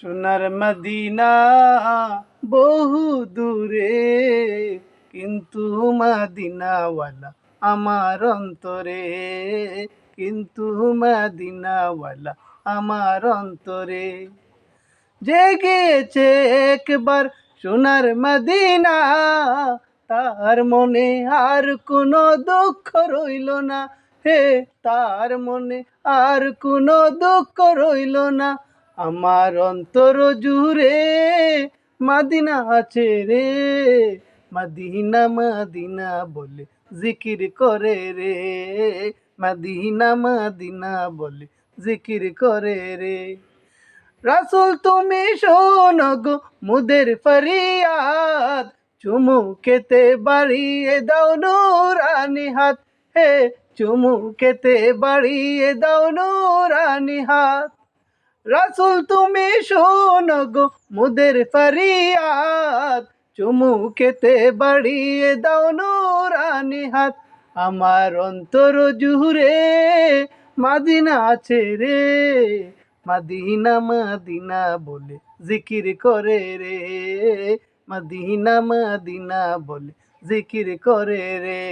সোনার মদিনা বহু দূরে, কিন্তু মদিনাওয়ালা আমার অন্তরে, কিন্তু মদিনাওয়ালা আমার অন্তরে। যে গিয়েছে একবার সোনার মদিনা, তার মনে আর কোনো দুঃখ রইল না। হে, তার মনে আর কোনো দুঃখ রইল না। আমার অন্তর জুড়ে মদিনা আছে রে, মদিনা মদিনা বলে জিকির করে রে, মদিনা মদিনা বলে জিকির করে রে। রাসূল তুমি শোনো গো মুদের ফরিয়াদ, চুমুকেতে বাড়িয়ে দাও নূরানি হাত। হে, চুমুকেতে বাড়িয়ে দাও নূরানি হাত। রাসূল তুমি শোনো গো মুদের ফরিয়াদ, চুমুকেতে বাড়িয়ে দাও নূরানি হাত। আমার অন্তর জুড়ে মদিনা আছে রে, মদিনা মদিনা বলে জিকির করে রে, মদিনা মদিনা বলে জিকির করে রে।